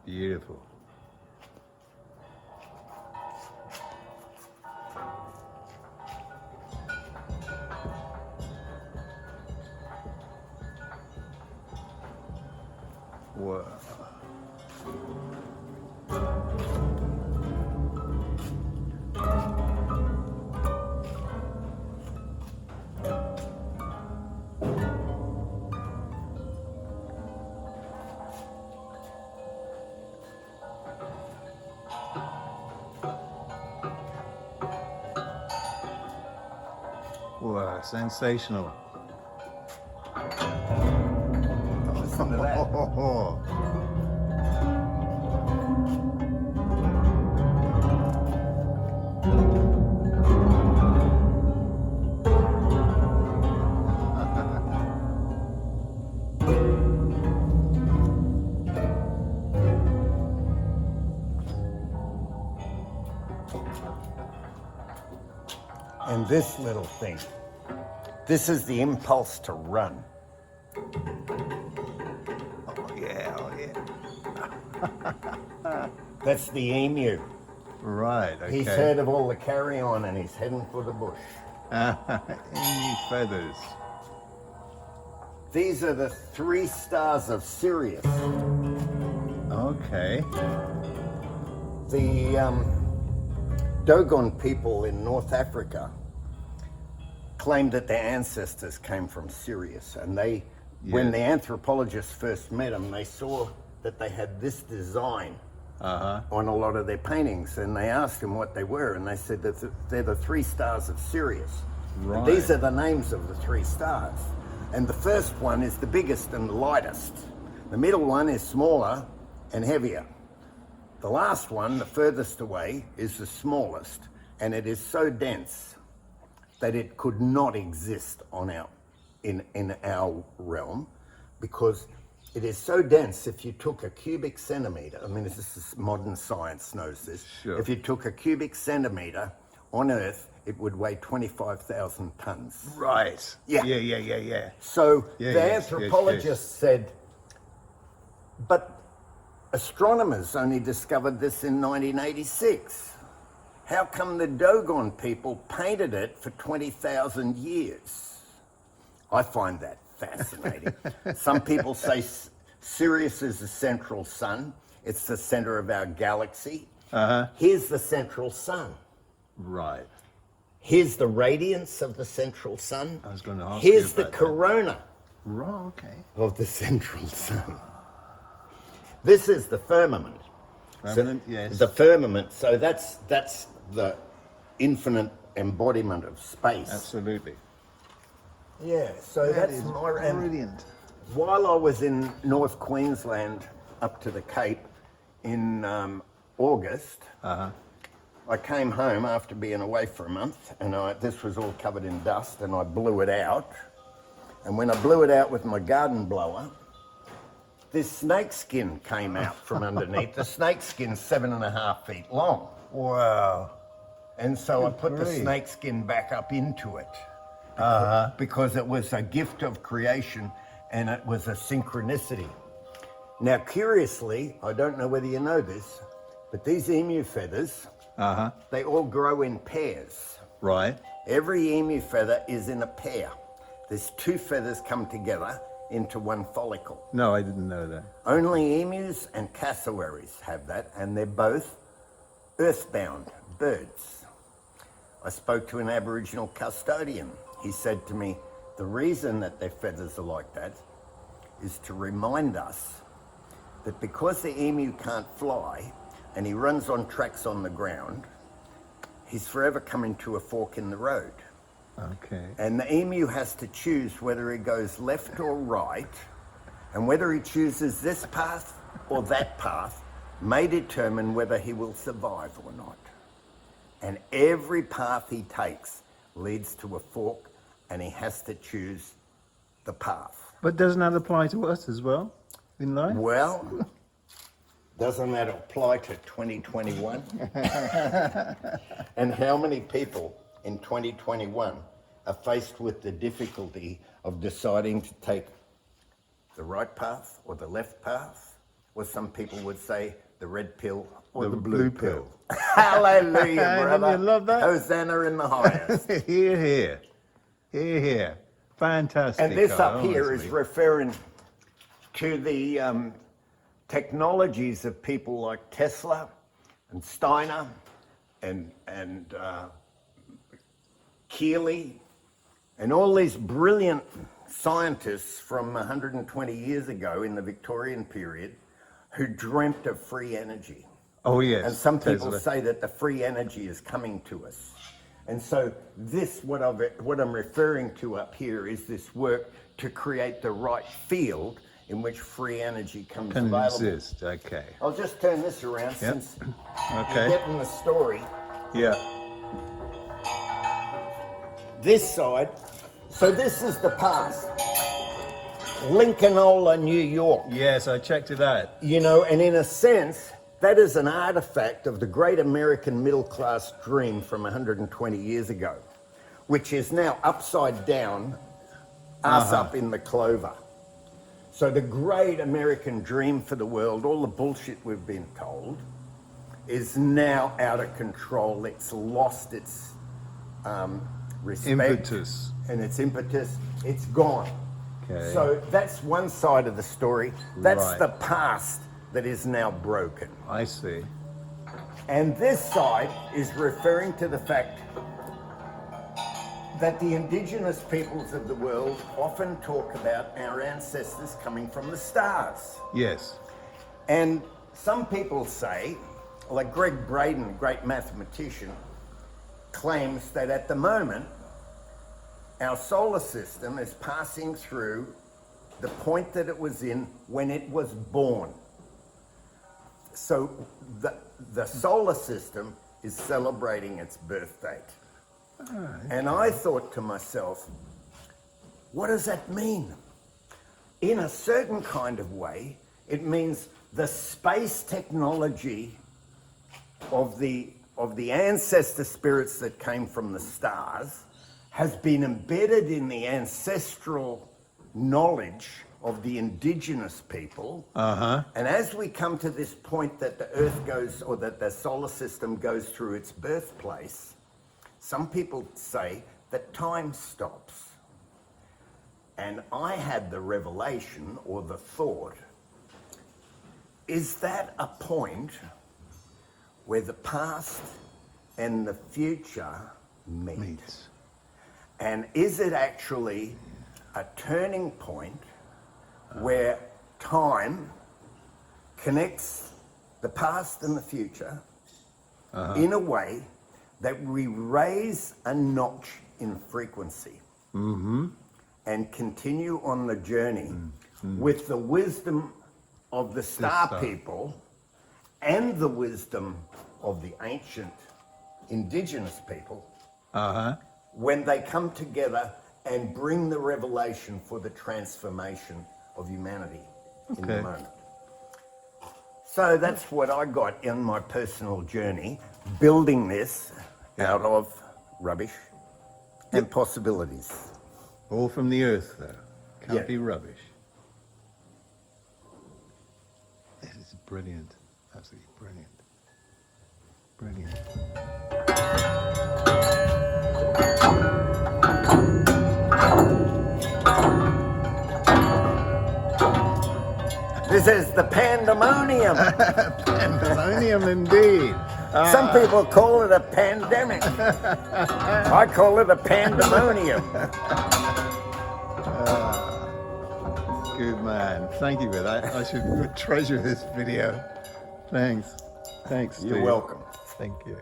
Beautiful. Wow. Wow, sensational. Listen to that. And this little thing, this is the impulse to run. Oh yeah, oh yeah. That's the emu. Right, okay. He's heard of all the carry-on and he's heading for the bush. Emu feathers. These are the 3 stars of Sirius. Okay. The Dogon people in North Africa claimed that their ancestors came from Sirius, and they, when the anthropologists first met them, they saw that they had this design on a lot of their paintings, and they asked them what they were, and they said that they're the 3 stars of Sirius. Right. And these are the names of the 3 stars, and the first one is the biggest and the lightest. The middle one is smaller and heavier. The last one, the furthest away, is the smallest, and it is so dense that it could not exist on in our realm, because it is so dense. If you took a cubic centimeter, I mean, this is modern science knows this. Sure. If you took a cubic centimeter on Earth, it would weigh 25,000 tons. Right. Yeah. Yeah. So Yeah, the yes, anthropologist said, but astronomers only discovered this in 1986. How come the Dogon people painted it for 20,000 years? I find that fascinating. Some people say Sirius is the central sun. It's the center of our galaxy. Here's the central sun. Right. Here's the radiance of the central sun. I was going to ask Here's you the about corona Right, okay. of the central sun. This is the firmament. Firmament, yes. The firmament, so that's the infinite embodiment of space. Absolutely. Yeah, so That that's is my... brilliant. While I was in North Queensland up to the Cape in August, I came home after being away for a month, and this was all covered in dust, and I blew it out. And when I blew it out with my garden blower, this snake skin came out from underneath. The snake skin's 7.5 feet long. Wow. And so I Good put the grief. snake skin back up into it because it was a gift of creation and it was a synchronicity. Now, curiously, I don't know whether you know this, but these emu feathers, they all grow in pairs. Right. Every emu feather is in a pair. There's 2 feathers come together into one follicle. No, I didn't know that. Only emus and cassowaries have that, and they're both earthbound birds. I spoke to an Aboriginal custodian. He said to me, the reason that their feathers are like that is to remind us that because the emu can't fly and he runs on tracks on the ground, he's forever coming to a fork in the road. Okay. And the emu has to choose whether he goes left or right, and whether he chooses this path or that path may determine whether he will survive or not. And every path he takes leads to a fork, and he has to choose the path. But doesn't that apply to us as well in life? Well, doesn't that apply to 2021? And how many people in 2021 are faced with the difficulty of deciding to take the right path or the left path? or some people would say the red pill or The the blue blue pill. Hallelujah, Don't brother. you love that? Hosanna in the highest. Hear, hear. Hear, hear. Fantastic. And this Carl, up here is honestly. referring to the technologies of people like Tesla and Steiner and Keeley and all these brilliant scientists from 120 years ago in the Victorian period who dreamt of free energy. Oh, yes. And some people Tesla. say that the free energy is coming to us. And so this, what I'm referring to up here is this work to create the right field in which free energy comes Can available. exist. Okay. I'll just turn this around since Okay. you're getting the story. Yeah. This side, so this is the past. Lincolnola, New York. Yes, I checked it out. You know, and in a sense, that is an artifact of the great American middle class dream from 120 years ago, which is now upside down, us up in the clover. So the great American dream for the world, all the bullshit we've been told, is now out of control. It's lost its respect. Impetus. And its impetus, it's gone. Okay. So that's one side of the story. That's Right. the past that is now broken. I see. And this side is referring to the fact that the indigenous peoples of the world often talk about our ancestors coming from the stars. Yes. And some people say, like Greg Braden, a great mathematician, claims that at the moment, our solar system is passing through the point that it was in when it was born. So the solar system is celebrating its birth date. And I thought to myself, what does that mean? In a certain kind of way, it means the space technology of the ancestor spirits that came from the stars has been embedded in the ancestral knowledge of the indigenous people. And as we come to this point that the Earth goes, or that the solar system goes through its birthplace, some people say that time stops. And I had the revelation or the thought, is that a point where the past and the future meet? And is it actually a turning point where time connects the past and the future in a way that we raise a notch in frequency and continue on the journey with the wisdom of the star people and the wisdom of the ancient indigenous people when they come together and bring the revelation for the transformation of humanity in the moment. So that's what I got in my personal journey, building this out of rubbish and possibilities. All from the earth, though. Can't Yeah. be rubbish. This is brilliant. Absolutely brilliant. Brilliant. This is the pandemonium. Pandemonium indeed. Some people call it a pandemic. I call it a pandemonium. Good man. Thank you for that. I should treasure this video. Thanks. Thanks, Steve. You're welcome. Thank you.